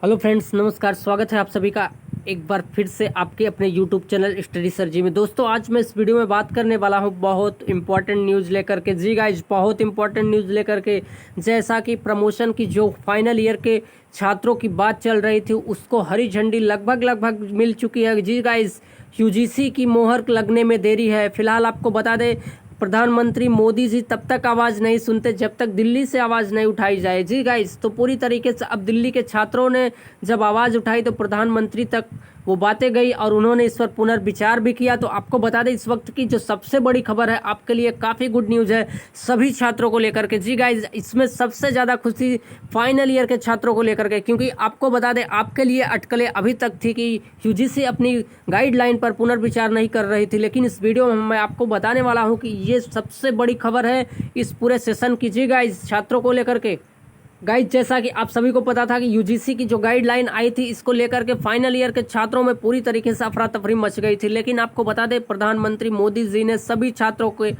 Hello friends, नमस्कार। स्वागत है आप सभी का एक बार फिर से आपके अपने यूट्यूब चैनल स्टडी सर जी में। दोस्तों, आज मैं इस वीडियो में बात करने वाला हूं बहुत इंपॉर्टेंट न्यूज़ लेकर के। जी गाइज, बहुत इंपॉर्टेंट न्यूज़ लेकर के। जैसा कि प्रमोशन की जो फाइनल ईयर के छात्रों की बात चल रही थी, उसको हरी झंडी लगभग मिल चुकी है। जी गाइज, यूजीसी की मोहर लगने में देरी है। फिलहाल आपको बता दें, प्रधानमंत्री मोदी जी तब तक आवाज़ नहीं सुनते जब तक दिल्ली से आवाज़ नहीं उठाई जाए। जी गाइस, तो पूरी तरीके से अब दिल्ली के छात्रों ने जब आवाज़ उठाई तो प्रधानमंत्री तक वो बातें गई और उन्होंने इस पर पुनर्विचार भी किया। तो आपको बता दें, इस वक्त की जो सबसे बड़ी खबर है आपके लिए काफ़ी गुड न्यूज़ है सभी छात्रों को लेकर के। जी गाइज, इसमें सबसे ज़्यादा खुशी फाइनल ईयर के छात्रों को लेकर के, क्योंकि आपको बता दें आपके लिए अटकलें अभी तक थी कि यूजीसी अपनी गाइडलाइन पर पुनर्विचार नहीं कर रही थी, लेकिन इस वीडियो में मैं आपको बताने वाला हूं कि ये सबसे बड़ी खबर है इस पूरे सेशन की। जी गाइज, छात्रों को लेकर के गाइज, जैसा कि आप सभी को पता था कि यूजीसी की जो गाइडलाइन आई थी, इसको लेकर के फाइनल ईयर के छात्रों में पूरी तरीके से अफरा तफरी मच गई थी। लेकिन आपको बता दें, प्रधानमंत्री मोदी जी ने सभी छात्रों के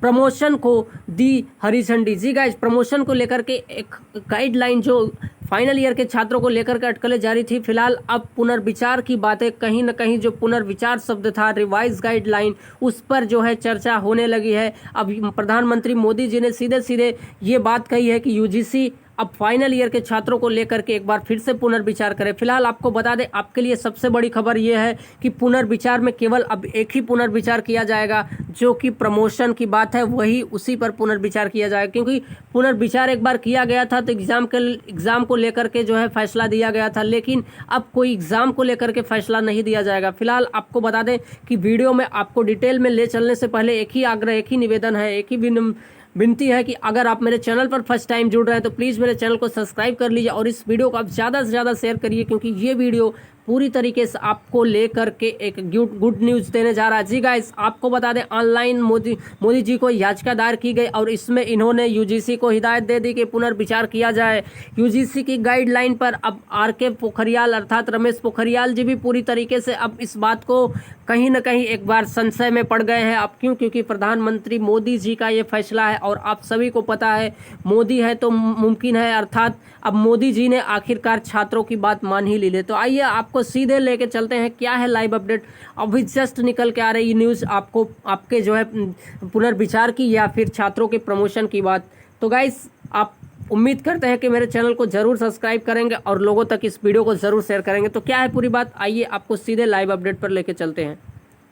प्रमोशन को दी हरी झंडी। जी गाइज, प्रमोशन को लेकर के एक गाइडलाइन जो फाइनल ईयर के छात्रों को लेकर के अटकलें जारी थी, फिलहाल अब पुनर्विचार की बातें कहीं न कहीं, जो पुनर्विचार शब्द था, रिवाइज गाइडलाइन, उस पर जो है चर्चा होने लगी है। अब प्रधानमंत्री मोदी जी ने सीधे सीधे ये बात कही है कि यूजीसी अब फाइनल ईयर के छात्रों को लेकर के एक बार फिर से पुनर्विचार करें। फिलहाल आपको बता दें, आपके लिए सबसे बड़ी खबर यह है कि पुनर्विचार में केवल अब एक ही पुनर्विचार किया जाएगा, जो कि प्रमोशन की बात है, वही उसी पर पुनर्विचार किया जाएगा। क्योंकि पुनर्विचार एक बार किया गया था तो एग्जाम को लेकर के जो है फैसला दिया गया था, लेकिन अब कोई एग्जाम को लेकर के फैसला नहीं दिया जाएगा। फिलहाल आपको बता दें कि वीडियो में आपको डिटेल में ले चलने से पहले एक ही आग्रह, एक ही निवेदन है, एक ही विनती है कि अगर आप मेरे चैनल पर फर्स्ट टाइम जुड़ रहे हैं तो प्लीज़ मेरे चैनल को सब्सक्राइब कर लीजिए और इस वीडियो को आप ज़्यादा से ज़्यादा शेयर करिए, क्योंकि ये वीडियो पूरी तरीके से आपको लेकर के एक गुड न्यूज़ देने जा रहा है। जी गाइस, आपको बता दें, ऑनलाइन मोदी जी को याचिका दायर की गई और इसमें इन्होंने यूजीसी को हिदायत दे दी कि पुनर्विचार किया जाए। यूजीसी की गाइडलाइन पर अब आर.के. पोखरियाल अर्थात रमेश पोखरियाल जी भी पूरी तरीके से अब इस बात को कहीं न कहीं एक बार संशय में पड़ गए हैं। अब क्यों? क्योंकि प्रधानमंत्री मोदी जी का ये फैसला है और आप सभी को पता है, मोदी है तो मुमकिन है, अर्थात अब मोदी जी ने आखिरकार छात्रों की बात मान ही ली ले। तो आइए आपको सीधे लेके चलते हैं, क्या है लाइव अपडेट। अभी जस्ट निकल के आ रही न्यूज़ आपको, आपके जो है पुनर्विचार की या फिर छात्रों के प्रमोशन की बात। तो गाइस, आप उम्मीद करते हैं कि मेरे चैनल को जरूर सब्सक्राइब करेंगे और लोगों तक इस वीडियो को जरूर शेयर करेंगे। तो क्या है पूरी बात, आइए आपको सीधे लाइव अपडेट पर लेके चलते हैं।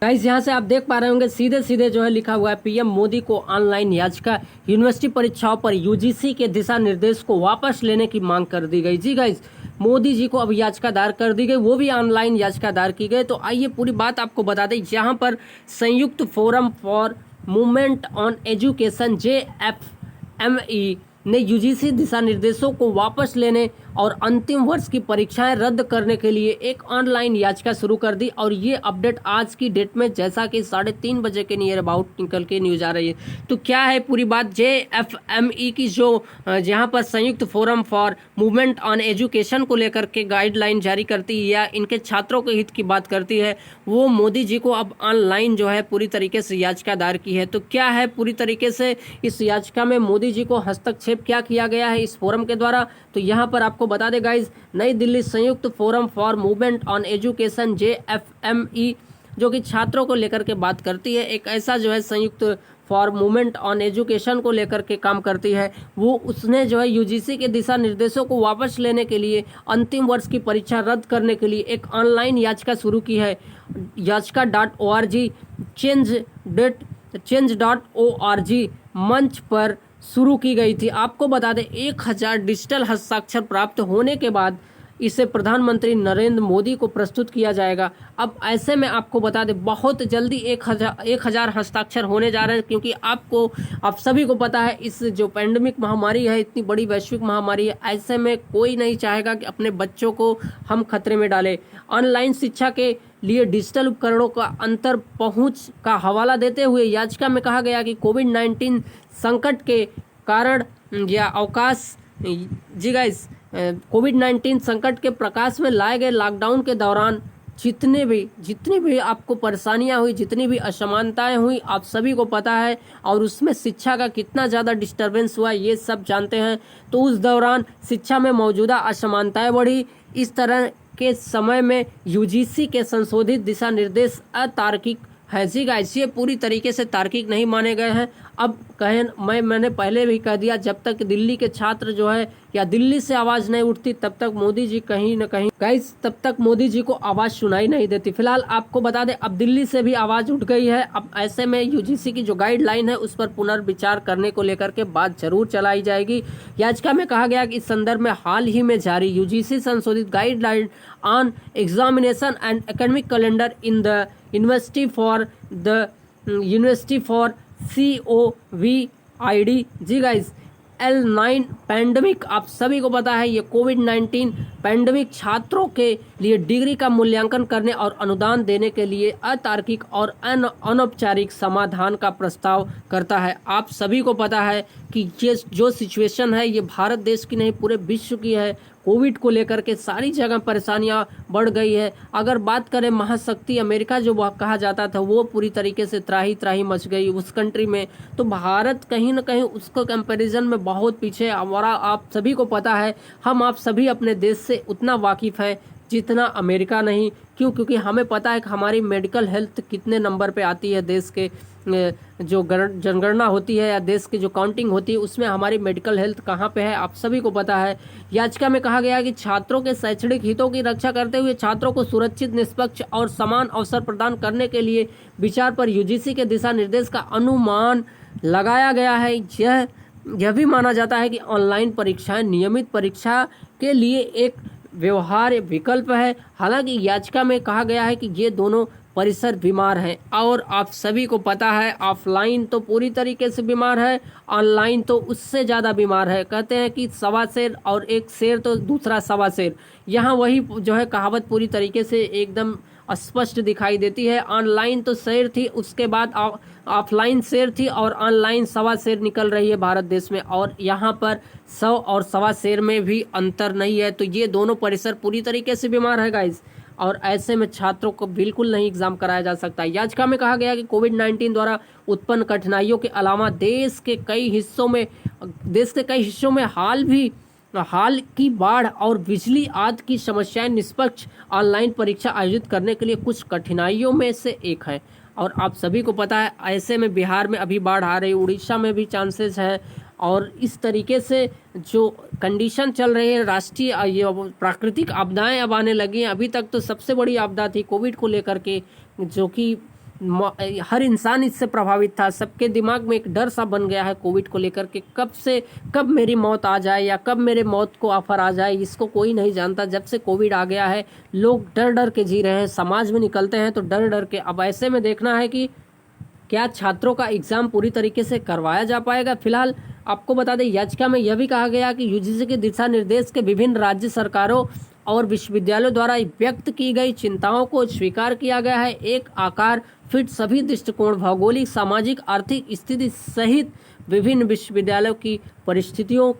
गाइस, यहाँ से आप देख पा रहे होंगे सीधे सीधे जो है लिखा हुआ है, पीएम मोदी को ऑनलाइन याचिका, यूनिवर्सिटी परीक्षाओं पर यूजीसी के दिशा निर्देश को वापस लेने की मांग कर दी गई। जी गाइस, मोदी जी को अब याचिका दायर कर दी गई, वो भी ऑनलाइन याचिका दायर की गई। तो आइए पूरी बात आपको बता दें। यहाँ पर संयुक्त forum for movement on education JFME ने यूजीसी दिशा निर्देशों को वापस लेने और अंतिम वर्ष की परीक्षाएं रद्द करने के लिए एक ऑनलाइन याचिका शुरू कर दी। और ये अपडेट आज की डेट में, जैसा कि 3:30 बजे के नियर अबाउट निकल के न्यूज़ आ रही है। तो क्या है पूरी बात, JFME की जो जहां पर संयुक्त forum for movement on education को लेकर के गाइडलाइन जारी करती है या इनके छात्रों के हित की बात करती है, वो मोदी जी को अब ऑनलाइन जो है पूरी तरीके से याचिका दायर की है। तो क्या है पूरी तरीके से इस याचिका में मोदी जी को हस्तक्षेप क्या किया गया है इस फोरम के द्वारा, तो यहाँ पर आपको बता दें गाइज, नई दिल्ली संयुक्त forum for movement on education JFME, जो कि छात्रों को लेकर के बात करती है, एक ऐसा जो है संयुक्त फॉर मूवमेंट ऑन एजुकेशन को लेकर के काम करती है, वो उसने जो है यूजीसी के दिशा निर्देशों को वापस लेने के लिए, अंतिम वर्ष की परीक्षा रद्द करने के लिए एक ऑनलाइन याचिका शुरू की है। याचिका.org change.org मंच पर शुरू की गई थी। आपको बता दें, 1000 डिजिटल हस्ताक्षर प्राप्त होने के बाद इसे प्रधानमंत्री नरेंद्र मोदी को प्रस्तुत किया जाएगा। अब ऐसे में आपको बता दें, बहुत जल्दी 1000 हस्ताक्षर होने जा रहे हैं, क्योंकि आप सभी को पता है, इस जो पैंडेमिक महामारी है, इतनी बड़ी वैश्विक महामारी है, ऐसे में कोई नहीं चाहेगा कि अपने बच्चों को हम खतरे में डालें। ऑनलाइन शिक्षा के लिए डिजिटल उपकरणों का अंतर पहुंच का हवाला देते हुए याचिका में कहा गया कि कोविड-19 संकट के कारण या अवकाश, जी गाइस, कोविड-19 संकट के प्रकाश में लाए गए लॉकडाउन के दौरान जितनी भी आपको परेशानियां हुई, जितनी भी असमानताएं हुई, आप सभी को पता है, और उसमें शिक्षा का कितना ज़्यादा डिस्टरबेंस हुआ ये सब जानते हैं। तो उस दौरान शिक्षा में मौजूदा असमानताएं बढ़ी। इस तरह के समय में यूजीसी के संशोधित दिशा निर्देश अतार्किक है। जी गाइस, ये पूरी तरीके से तार्किक नहीं माने गए हैं। अब कहें मैंने पहले भी कह दिया, जब तक दिल्ली के छात्र जो है या दिल्ली से आवाज़ नहीं उठती तब तक मोदी जी कहीं ना कहीं गाइस, तब तक मोदी जी को आवाज़ सुनाई नहीं देती। फिलहाल आपको बता दें, अब दिल्ली से भी आवाज़ उठ गई है। अब ऐसे में यूजीसी की जो गाइडलाइन है उस पर पुनर्विचार करने को लेकर के बात जरूर चलाई जाएगी। याचिका में कहा गया कि इस संदर्भ में हाल ही में जारी यूजीसी संशोधित guideline on examination and academic calendar in the university for COVID जी गाइस, L9 पैंडमिक, आप सभी को पता है ये COVID-19 पैंडमिक छात्रों के लिए डिग्री का मूल्यांकन करने और अनुदान देने के लिए अतार्किक और अनौपचारिक समाधान का प्रस्ताव करता है। आप सभी को पता है कि ये जो सिचुएशन है ये भारत देश की नहीं पूरे विश्व की है। कोविड को लेकर के सारी जगह परेशानियां बढ़ गई है। अगर बात करें महाशक्ति अमेरिका जो कहा जाता था, वो पूरी तरीके से त्राही त्राही मच गई उस कंट्री में। तो भारत कहीं ना कहीं उसको कंपैरिजन में बहुत पीछे। और आप सभी को पता है, हम आप सभी अपने देश से उतना वाकिफ़ है जितना अमेरिका नहीं। क्यों? क्योंकि हमें पता है कि हमारी मेडिकल हेल्थ कितने नंबर पे आती है। देश के जो जनगणना होती है या देश की जो काउंटिंग होती है उसमें हमारी मेडिकल हेल्थ कहाँ पे है, आप सभी को पता है। याचिका में कहा गया कि छात्रों के शैक्षणिक हितों की रक्षा करते हुए छात्रों को सुरक्षित, निष्पक्ष और समान अवसर प्रदान करने के लिए विचार पर यूजीसी के दिशा निर्देश का अनुमान लगाया गया है। यह भी माना जाता है कि ऑनलाइन परीक्षाएं नियमित परीक्षा के लिए एक व्यवहार्य विकल्प है। हालांकि याचिका में कहा गया है कि ये दोनों परिसर बीमार हैं, और आप सभी को पता है ऑफलाइन तो पूरी तरीके से बीमार है, ऑनलाइन तो उससे ज़्यादा बीमार है। कहते हैं कि सवा शेर और एक शेर तो दूसरा सवा शेर। यहाँ वही जो है कहावत पूरी तरीके से एकदम स्पष्ट दिखाई देती है। ऑनलाइन तो शेर थी, उसके बाद ऑफलाइन शेर थी, और ऑनलाइन सवा शेर निकल रही है भारत देश में। और यहाँ पर 100 और सवा शेर में भी अंतर नहीं है। तो ये दोनों परिसर पूरी तरीके से बीमार है गाइस, और ऐसे में छात्रों को बिल्कुल नहीं एग्जाम कराया जा सकता। याचिका में कहा गया कि कोविड-19 द्वारा उत्पन्न कठिनाइयों के अलावा देश के कई हिस्सों में हाल की बाढ़ और बिजली आदि की समस्याएं निष्पक्ष ऑनलाइन परीक्षा आयोजित करने के लिए कुछ कठिनाइयों में से एक है। और आप सभी को पता है, ऐसे में बिहार में अभी बाढ़ आ रही, उड़ीसा में भी चांसेस है। और इस तरीके से जो कंडीशन चल रही है, राष्ट्रीय ये प्राकृतिक आपदाएं अब आने लगी हैं। अभी तक तो सबसे बड़ी आपदा थी कोविड को लेकर के, जो कि हर इंसान इससे प्रभावित था। सबके दिमाग में एक डर सा बन गया है कोविड को लेकर के, कब मेरी मौत आ जाए या कब मेरे मौत को ऑफर आ जाए, इसको कोई नहीं जानता। जब से कोविड आ गया है लोग डर डर के जी रहे हैं, समाज में निकलते हैं तो डर डर के। अब ऐसे में देखना है कि क्या छात्रों का एग्जाम पूरी तरीके से करवाया जा पाएगा। फिलहाल आपको बता दें, याचिका में यह भी कहा गया कि यूजीसी के दिशा निर्देश के विभिन्न राज्य सरकारों और विश्वविद्यालयों द्वारा व्यक्त की गई चिंताओं को स्वीकार किया गया है। एक आकार फिट सभी दृष्टिकोण, भौगोलिक, सामाजिक, आर्थिक स्थिति सहित विभिन्न विश्वविद्यालयों की परिस्थितियों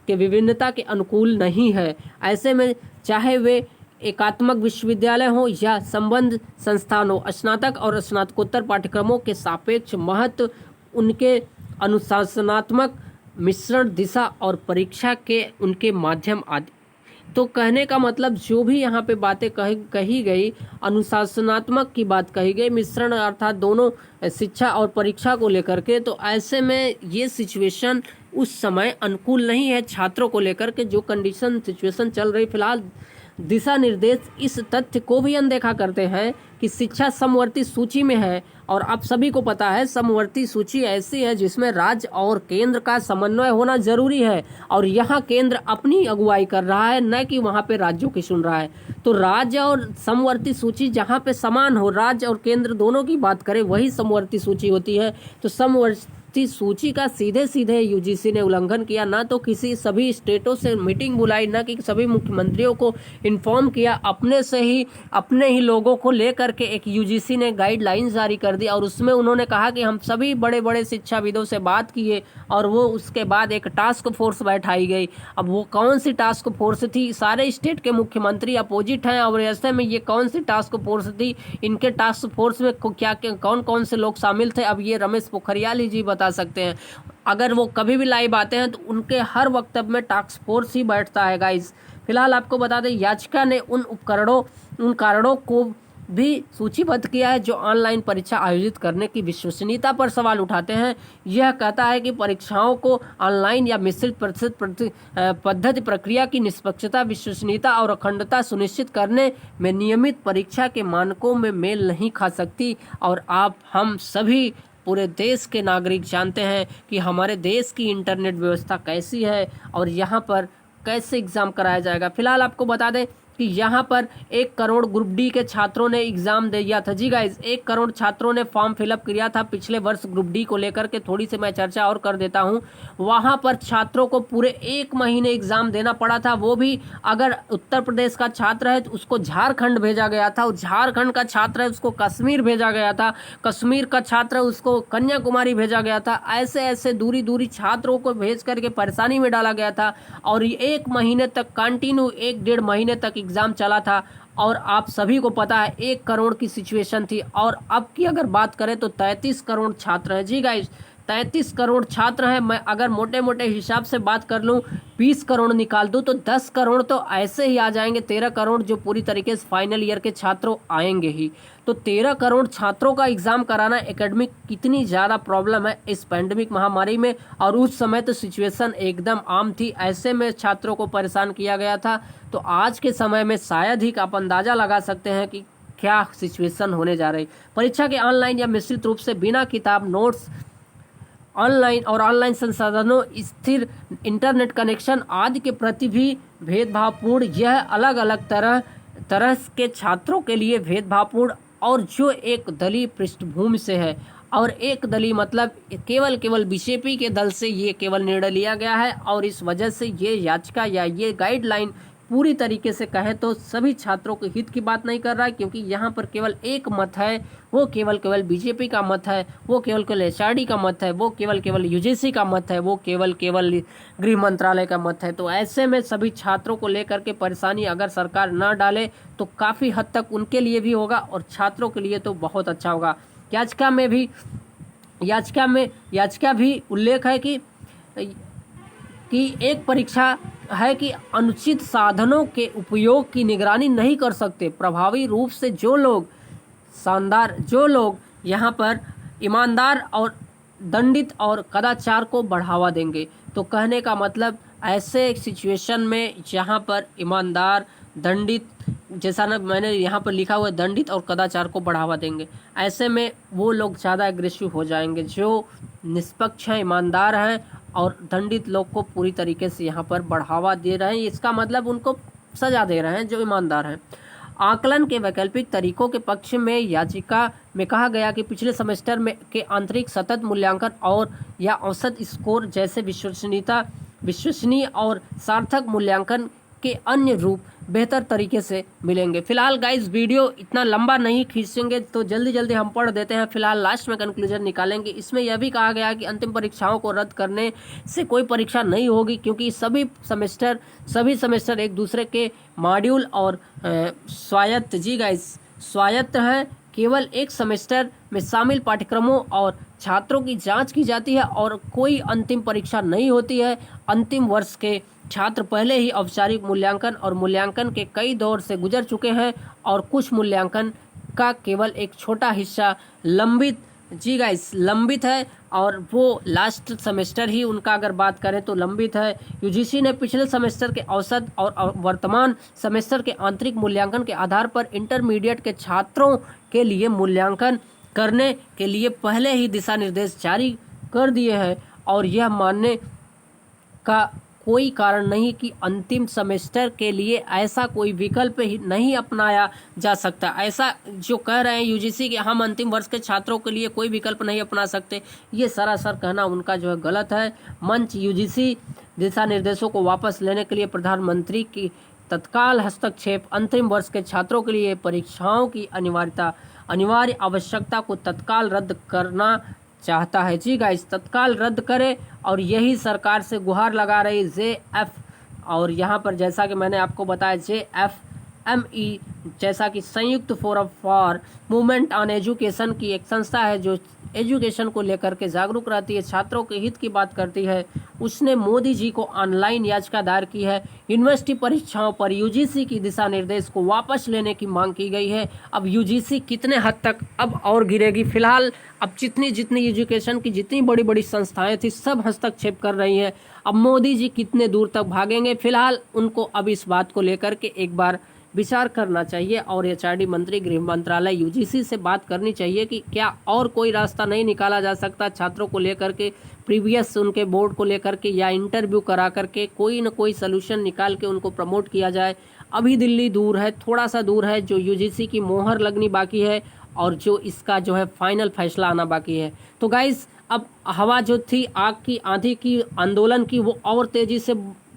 के विभिन्नता के अनुकूल नहीं है। ऐसे में चाहे वे एकात्मक विश्वविद्यालय हो या संबद्ध संस्थान हो, स्नातक और स्नातकोत्तर पाठ्यक्रमों के सापेक्ष महत्व, उनके अनुशासनात्मक मिश्रण, दिशा और परीक्षा के उनके माध्यम आदि। तो कहने का मतलब जो भी यहाँ पे बातें कही गई, अनुशासनात्मक की बात कही गई, मिश्रण अर्थात दोनों शिक्षा और परीक्षा को लेकर के, तो ऐसे में ये सिचुएशन उस समय अनुकूल नहीं है छात्रों को लेकर के। जो सिचुएशन चल रही फिलहाल, दिशा निर्देश इस तथ्य को भी अनदेखा करते हैं कि शिक्षा समवर्ती सूची में है। और आप सभी को पता है समवर्ती सूची ऐसी है जिसमें राज्य और केंद्र का समन्वय होना जरूरी है, और यहाँ केंद्र अपनी अगुवाई कर रहा है, न कि वहाँ पे राज्यों की सुन रहा है। तो राज्य और समवर्ती सूची जहाँ पे समान हो, राज्य और केंद्र दोनों की बात करें, वही समवर्ती सूची होती है। तो समवर्ती थी सूची का सीधे सीधे यूजीसी ने उल्लंघन किया। ना तो किसी सभी स्टेटों से मीटिंग बुलाई, ना कि सभी मुख्यमंत्रियों को इन्फॉर्म किया, अपने ही लोगों को लेकर के एक यूजीसी ने गाइडलाइन जारी कर दी और उसमें उन्होंने कहा कि हम सभी बड़े बड़े शिक्षाविदों से बात किए और वो उसके बाद एक टास्क फोर्स बैठाई गई। अब वो कौन सी टास्क फोर्स थी? सारे स्टेट के मुख्यमंत्री अपोजिट हैं और ऐसे में ये कौन सी टास्क फोर्स थी? इनके टास्क फोर्स में क्या कौन कौन से लोग शामिल थे, अब ये रमेश पोखरियाल ही जी बता सकते हैं। अगर वो कभी भी लाइव आते हैं तो उनके हर वक्तव्य में टास्क फोर्स ही बैठता है गाइस। फिलहाल आपको बता दें, याचिका ने उन कारणों को भी सूचीबद्ध किया है जो ऑनलाइन परीक्षा आयोजित करने की विश्वसनीयता पर सवाल उठाते हैं। यह कहता है कि परीक्षाओं को ऑनलाइन या मिश्रित पद्धति प्रक्रिया की निष्पक्षता, विश्वसनीयता और अखंडता सुनिश्चित करने में नियमित परीक्षा के मानकों में मेल नहीं खा सकती। और हम सभी पूरे देश के नागरिक जानते हैं कि हमारे देश की इंटरनेट व्यवस्था कैसी है और यहाँ पर कैसे एग्ज़ाम कराया जाएगा। फिलहाल आपको बता दें कि यहाँ पर 1 करोड़ ग्रुप डी के छात्रों ने एग्जाम दिया था। जी गाइज, 1 करोड़ छात्रों ने फॉर्म फिलअप किया था पिछले वर्ष ग्रुप डी को लेकर के। थोड़ी सी मैं चर्चा और कर देता हूँ। वहाँ पर छात्रों को पूरे 1 महीने एग्जाम देना पड़ा था। वो भी अगर उत्तर प्रदेश का छात्र है तो उसको झारखंड भेजा गया था, और झारखंड का छात्र है उसको कश्मीर भेजा गया था, कश्मीर का छात्र है उसको कन्याकुमारी भेजा गया था। ऐसे ऐसे दूरी दूरी छात्रों को भेज करके परेशानी में डाला गया था और 1 महीने तक कंटिन्यू 1-1.5 महीने तक एग्जाम चला था। और आप सभी को पता है 1 करोड़ की सिचुएशन थी। और अब की अगर बात करें तो 33 करोड़ छात्र हैं। जी गाइस, 33 करोड़ छात्र हैं। मैं अगर मोटे मोटे हिसाब से बात कर लूँ, 20 करोड़ निकाल दूँ तो 10 करोड़ तो ऐसे ही आ जाएंगे। 13 करोड़ जो पूरी तरीके से फाइनल ईयर के छात्रों आएंगे ही। तो 13 करोड़ छात्रों का एग्जाम कराना एकेडमिक कितनी ज़्यादा प्रॉब्लम है इस पैंडेमिक महामारी में। और उस समय तो सिचुएशन एकदम आम थी, ऐसे में छात्रों को परेशान किया गया था। तो आज के समय में शायद ही आप अंदाज़ा लगा सकते हैं कि क्या सिचुएशन होने जा रही। परीक्षा के ऑनलाइन या मिश्रित रूप से बिना किताब, नोट्स, ऑनलाइन संसाधनों, स्थिर इंटरनेट कनेक्शन आदि के प्रति भी भेदभावपूर्ण, यह अलग अलग तरह के छात्रों के लिए भेदभावपूर्ण और जो एक दलीय पृष्ठभूमि से है। और एक दलीय मतलब केवल बीजेपी के दल से ये केवल निर्णय लिया गया है। और इस वजह से ये याचिका या ये गाइडलाइन पूरी तरीके से कहे तो सभी छात्रों के हित की बात नहीं कर रहा है, क्योंकि यहाँ पर केवल एक मत है, वो केवल बीजेपी का मत है, वो केवल एचआरडी का मत है, वो केवल यूजीसी का मत है, वो केवल गृह मंत्रालय का मत है। तो ऐसे में सभी छात्रों को लेकर के परेशानी अगर सरकार न डाले तो काफ़ी हद तक उनके लिए भी होगा और छात्रों के लिए तो बहुत अच्छा होगा। याचिका भी उल्लेख है कि एक परीक्षा है कि अनुचित साधनों के उपयोग की निगरानी नहीं कर सकते प्रभावी रूप से जो लोग यहाँ पर ईमानदार और दंडित और कदाचार को बढ़ावा देंगे। तो कहने का मतलब ऐसे सिचुएशन में जहाँ पर ईमानदार, दंडित, जैसा ना मैंने यहाँ पर लिखा हुआ है, दंडित और कदाचार को बढ़ावा देंगे, ऐसे में वो लोग ज़्यादा एग्रेसिव हो जाएंगे। जो निष्पक्ष हैं, ईमानदार हैं और दंडित लोग को पूरी तरीके से यहाँ पर बढ़ावा दे रहे हैं। इसका मतलब उनको सजा दे रहे हैं जो ईमानदार हैं। आकलन के वैकल्पिक तरीकों के पक्ष में याचिका में कहा गया कि पिछले सेमेस्टर में के आंतरिक सतत मूल्यांकन और या औसत स्कोर जैसे विश्वसनीय और सार्थक मूल्यांकन के अन्य रूप बेहतर तरीके से मिलेंगे। फिलहाल गाइस, वीडियो इतना लंबा नहीं खींचेंगे तो जल्दी हम पढ़ देते हैं। फिलहाल लास्ट में कंक्लूजन निकालेंगे। इसमें यह भी कहा गया कि अंतिम परीक्षाओं को रद्द करने से कोई परीक्षा नहीं होगी, क्योंकि सभी सेमेस्टर एक दूसरे के मॉड्यूल और स्वायत्त हैं। केवल एक सेमेस्टर में शामिल पाठ्यक्रमों और छात्रों की जांच की जाती है और कोई अंतिम परीक्षा नहीं होती है। अंतिम वर्ष के छात्र पहले ही औपचारिक मूल्यांकन के कई दौर से गुजर चुके हैं और कुछ मूल्यांकन का केवल एक छोटा हिस्सा लंबित है और वो लास्ट सेमेस्टर ही उनका अगर बात करें तो लंबित है। यूजीसी ने पिछले सेमेस्टर के औसत और वर्तमान सेमेस्टर के आंतरिक मूल्यांकन के आधार पर इंटरमीडिएट के छात्रों के लिए मूल्यांकन करने के लिए पहले ही दिशा निर्देश जारी कर दिए हैं और यह मानने का कोई कारण नहीं कि अंतिम सेमेस्टर के लिए ऐसा कोई विकल्प ही नहीं अपनाया जा सकता। ऐसा जो कह रहे हैं यूजीसी कि हम अंतिम वर्ष के छात्रों के लिए कोई विकल्प नहीं अपना सकते, ये सरासर कहना उनका जो है गलत है। मंच यूजीसी दिशा निर्देशों को वापस लेने के लिए प्रधानमंत्री की तत्काल हस्तक्षेप, अंतिम वर्ष के छात्रों के लिए परीक्षाओं की अनिवार्य आवश्यकता को तत्काल रद्द करना चाहता है। जी गाइस, तत्काल रद्द करे और यही सरकार से गुहार लगा रही JF। और यहाँ पर जैसा कि मैंने आपको बताया JFME जैसा कि संयुक्त forum for movement on education की एक संस्था है जो एजुकेशन को लेकर के जागरूक रहती है, छात्रों के हित की बात करती है, उसने मोदी जी को ऑनलाइन याचिका दायर की है। यूनिवर्सिटी परीक्षाओं पर यूजीसी की दिशा निर्देश को वापस लेने की मांग की गई है। अब यूजीसी कितने हद तक अब और गिरेगी? फिलहाल अब जितनी एजुकेशन की जितनी बड़ी बड़ी संस्थाएं थी सब हस्तक्षेप कर रही हैं। अब मोदी जी कितने दूर तक भागेंगे? फिलहाल उनको अब इस बात को लेकर के एक बार विचार करना चाहिए और एचआरडी मंत्री गृह मंत्रालय यूजीसी से बात करनी चाहिए कि क्या और कोई रास्ता नहीं निकाला जा सकता छात्रों को लेकर के, प्रीवियस उनके बोर्ड को लेकर के, या इंटरव्यू करा करके कोई न कोई सलूशन निकाल के उनको प्रमोट किया जाए। अभी दिल्ली दूर है, थोड़ा सा दूर है, जो यूजीसी की मोहर लगनी बाकी है और जो इसका जो है फाइनल फैसला आना बाकी है। तो गाइस, अब हवा जो थी आग की, आंधी की, आंदोलन की, वो और तेजी से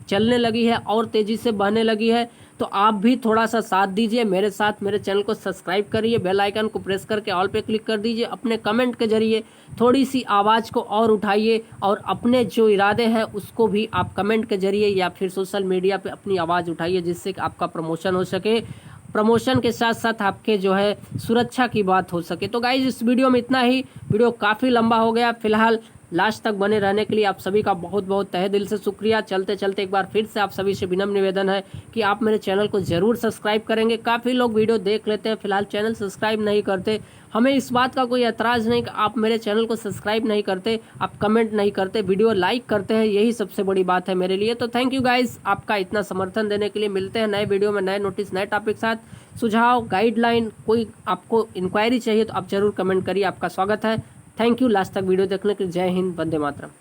चलने लगी है और तेजी से बहने लगी है। तो आप भी थोड़ा सा साथ दीजिए मेरे साथ, मेरे चैनल को सब्सक्राइब करिए, बेल आइकन को प्रेस करके ऑल पे क्लिक कर दीजिए, अपने कमेंट के जरिए थोड़ी सी आवाज़ को और उठाइए और अपने जो इरादे हैं उसको भी आप कमेंट के जरिए या फिर सोशल मीडिया पे अपनी आवाज़ उठाइए, जिससे कि आपका प्रमोशन हो सके, प्रमोशन के साथ साथ आपके जो है सुरक्षा की बात हो सके। तो गाइज, इस वीडियो में इतना ही। वीडियो काफ़ी लंबा हो गया, फिलहाल लास्ट तक बने रहने के लिए आप सभी का बहुत बहुत तहे दिल से शुक्रिया। चलते चलते एक बार फिर से आप सभी से विनम्र निवेदन है कि आप मेरे चैनल को ज़रूर सब्सक्राइब करेंगे। काफ़ी लोग वीडियो देख लेते हैं, फिलहाल चैनल सब्सक्राइब नहीं करते। हमें इस बात का कोई एतराज़ नहीं कि आप मेरे चैनल को सब्सक्राइब नहीं करते, आप कमेंट नहीं करते, वीडियो लाइक करते हैं, यही सबसे बड़ी बात है मेरे लिए। तो थैंक यू गाइज, आपका इतना समर्थन देने के लिए। मिलते हैं नए वीडियो में, नए नोटिस, नए टॉपिक साथ। सुझाव, गाइडलाइन, कोई आपको इंक्वायरी चाहिए तो आप जरूर कमेंट करिए, आपका स्वागत है। थैंक यू लास्ट तक वीडियो देखने के लिए। जय हिंद, वंदे मातरम।